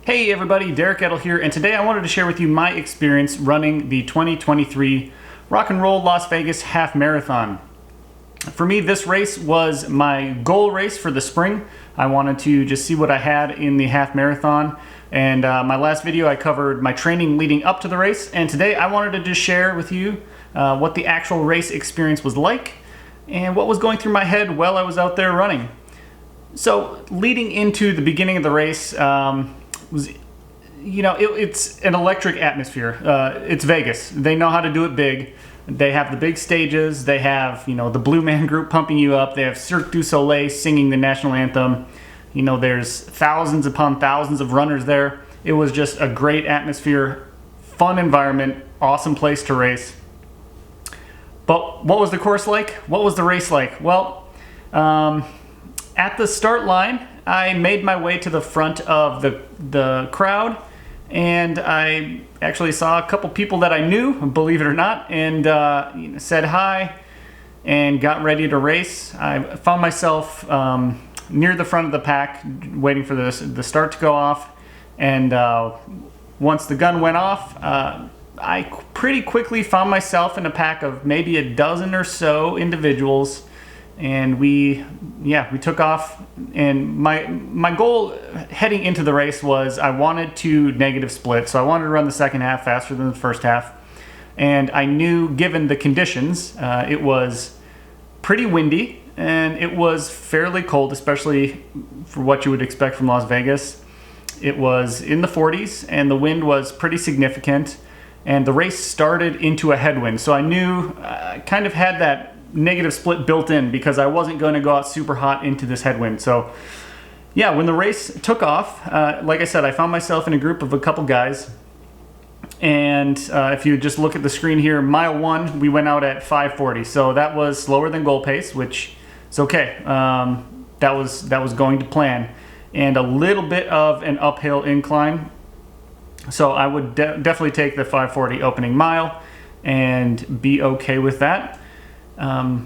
Hey everybody, Derek Edel here, and today I wanted to share with you my experience running the 2023 Rock and Roll Las Vegas Half Marathon. For me, this race was my goal race for the spring. I wanted to just see what I had in the half marathon, and my last video I covered my training leading up to the race, and today I wanted to just share with you what the actual race experience was like and what was going through my head while I was out there running. So leading into the beginning of the race, it's an electric atmosphere. It's Vegas. They know how to do it big. They have the big stages. They have, the Blue Man Group pumping you up. They have Cirque du Soleil singing the national anthem. There's thousands upon thousands of runners there. It was just a great atmosphere, fun environment, awesome place to race. But what was the course like? What was the race like? Well, at the start line, I made my way to the front of the crowd, and I actually saw a couple people that I knew, believe it or not, and said hi and got ready to race. I found myself near the front of the pack waiting for the start to go off, and once the gun went off, I pretty quickly found myself in a pack of maybe a dozen or so individuals. And we took off, and my goal heading into the race was I wanted to negative split, so I wanted to run the second half faster than the first half. And I knew, given the conditions, it was pretty windy and it was fairly cold, especially for what you would expect from Las Vegas. It was in the 40s and the wind was pretty significant, and the race started into a headwind, so I knew I kind of had that negative split built in because I wasn't going to go out super hot into this headwind. So yeah, when the race took off, like I said, I found myself in a group of a couple guys, and if you just look at the screen here, mile 1 we went out at 5:40, so that was slower than goal pace, which is okay. That was going to plan, and a little bit of an uphill incline, so I would definitely take the 5:40 opening mile and be okay with that.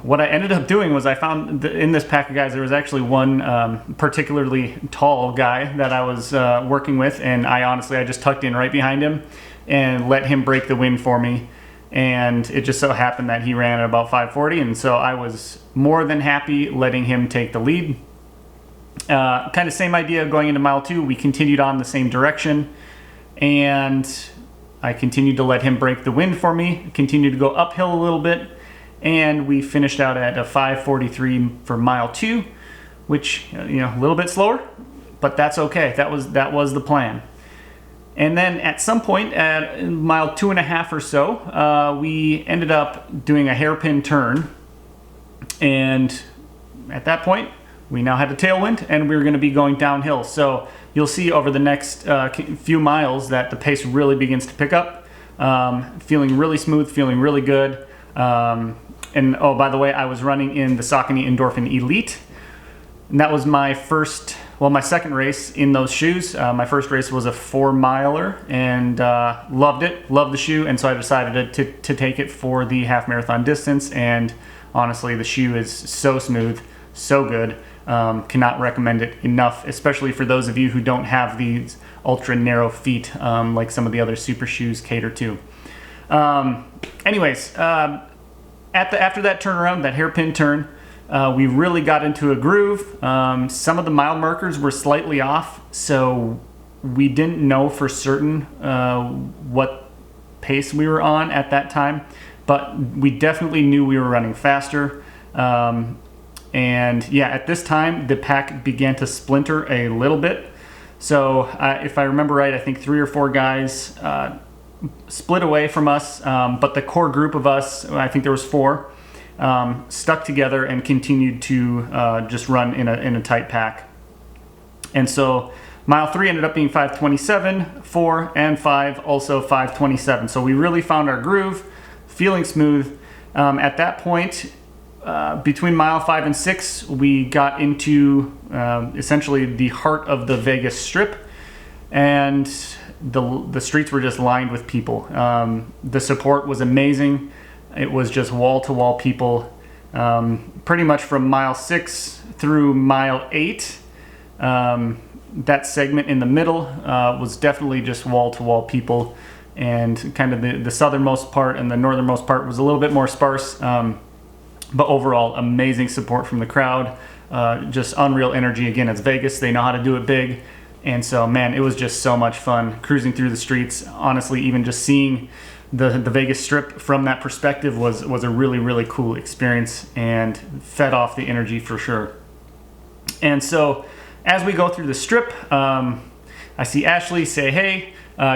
What I ended up doing was I found in this pack of guys there was actually one particularly tall guy that I was working with, and I just tucked in right behind him and let him break the wind for me, and it just so happened that he ran at about 5:40, and so I was more than happy letting him take the lead. Kind of same idea going into mile 2. We continued on the same direction, and I continued to let him break the wind for me, continued to go uphill a little bit, and we finished out at a 5:43 for mile 2, which a little bit slower, but that's okay. That was the plan. And then at some point at mile 2.5 or so, we ended up doing a hairpin turn, and at that point we now had a tailwind and we were going to be going downhill. So you'll see over the next few miles that the pace really begins to pick up, feeling really smooth, feeling really good. And oh, by the way, I was running in the Saucony Endorphin Elite, and that was my second race in those shoes. My first race was a 4-miler, and loved it, loved the shoe, and so I decided to take it for the half marathon distance. And honestly, the shoe is so smooth, so good. Cannot recommend it enough, especially for those of you who don't have these ultra narrow feet like some of the other super shoes cater to. Anyways, after that turnaround, that hairpin turn, we really got into a groove. Some of the mile markers were slightly off, so we didn't know for certain what pace we were on at that time, but we definitely knew we were running faster. And yeah, at this time, the pack began to splinter a little bit. So if I remember right, I think 3 or 4 guys split away from us, but the core group of us, I think there was 4, stuck together and continued to just run in a tight pack. And so mile 3 ended up being 5:27, 4 and 5 also 5:27. So we really found our groove, feeling smooth. At that point, between mile 5 and 6, we got into essentially the heart of the Vegas Strip, and the streets were just lined with people. The support was amazing. It was just wall-to-wall people, pretty much from mile 6 through mile 8. that segment in the middle was definitely just wall-to-wall people, and kind of the southernmost part and the northernmost part was a little bit more sparse, but overall amazing support from the crowd. Just unreal energy. Again, it's Vegas, they know how to do it big, and so man, it was just so much fun cruising through the streets. Honestly, even just seeing the Vegas Strip from that perspective was a really cool experience, and fed off the energy for sure. And so as we go through the Strip, I see Ashley say hey,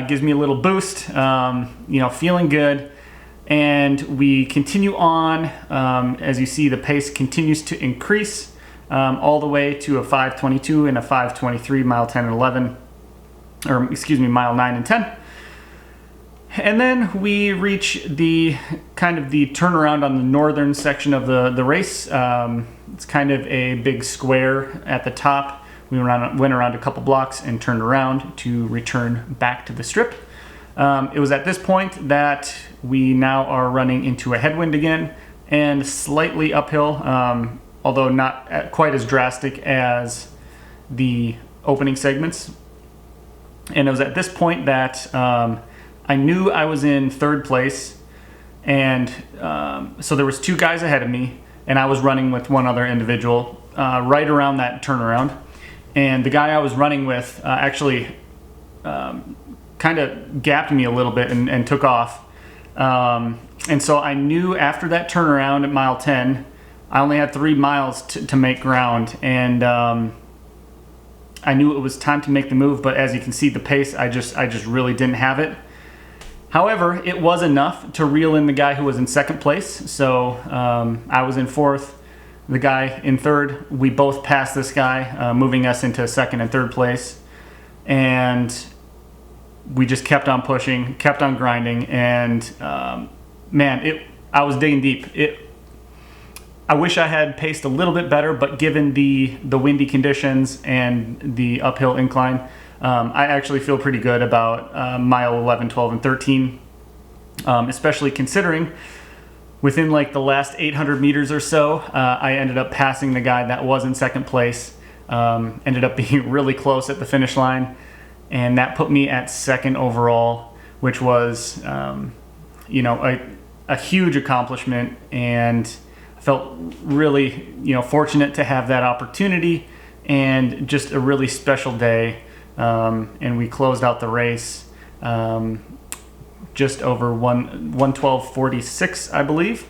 gives me a little boost, feeling good. And we continue on. As you see, the pace continues to increase all the way to a 5:22 and a 5:23 mile 10 and 11, or excuse me, mile 9 and 10. And then we reach the kind of the turnaround on the northern section of the race. It's kind of a big square at the top. We went around a couple blocks and turned around to return back to the Strip. It was at this point that we now are running into a headwind again, and slightly uphill, although not quite as drastic as the opening segments. And it was at this point that I knew I was in third place, and so there was two guys ahead of me, and I was running with one other individual right around that turnaround. And the guy I was running with actually kind of gapped me a little bit and took off. And so I knew after that turnaround at mile 10, I only had 3 miles to make ground, and I knew it was time to make the move. But as you can see, the pace, I just really didn't have it. However, it was enough to reel in the guy who was in second place. So I was in fourth, the guy in third. We both passed this guy, moving us into second and third place. And we just kept on pushing, kept on grinding, and I was digging deep. I wish I had paced a little bit better, but given the windy conditions and the uphill incline, I actually feel pretty good about mile 11, 12, and 13, especially considering within like the last 800 meters or so, I ended up passing the guy that was in second place, ended up being really close at the finish line, and that put me at second overall, which was a huge accomplishment, and I felt really fortunate to have that opportunity, and just a really special day. And we closed out the race just over 1:12:46, I believe,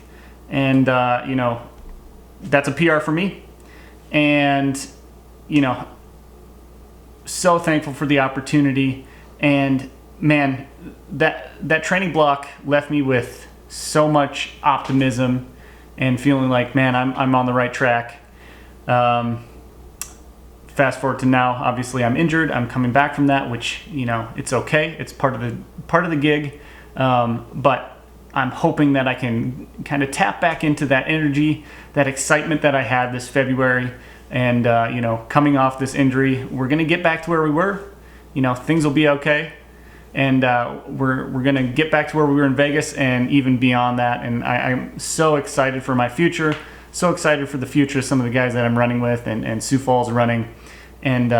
and that's a PR for me, and so thankful for the opportunity. And man, that training block left me with so much optimism and feeling like, man, I'm on the right track. Fast forward to now, obviously I'm injured. I'm coming back from that, which it's okay. It's part of the gig. But I'm hoping that I can kind of tap back into that energy, that excitement that I had this February. And coming off this injury, we're gonna get back to where we were. Things will be okay, and we're gonna get back to where we were in Vegas and even beyond that. And I'm so excited for my future. So excited for the future of some of the guys that I'm running with, and Sioux Falls running. And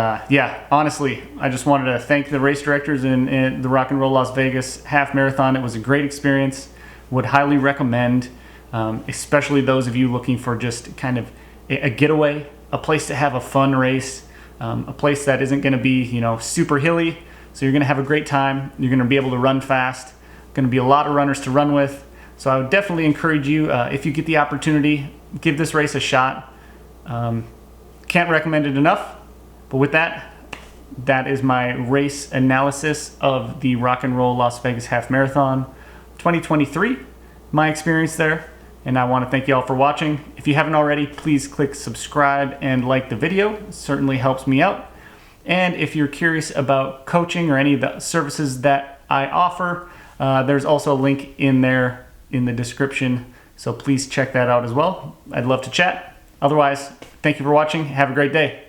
honestly, I just wanted to thank the race directors in the Rock and Roll Las Vegas Half Marathon. It was a great experience. Would highly recommend, especially those of you looking for just kind of a getaway, a place to have a fun race, a place that isn't going to be super hilly. So you're going to have a great time. You're going to be able to run fast. Going to be a lot of runners to run with. So I would definitely encourage you, if you get the opportunity, give this race a shot. Can't recommend it enough. But with that is my race analysis of the Rock and Roll Las Vegas Half Marathon 2023, my experience there. And I want to thank you all for watching. If you haven't already, please click subscribe and like the video. It certainly helps me out. And if you're curious about coaching or any of the services that I offer, there's also a link in there in the description. So please check that out as well. I'd love to chat. Otherwise, thank you for watching. Have a great day.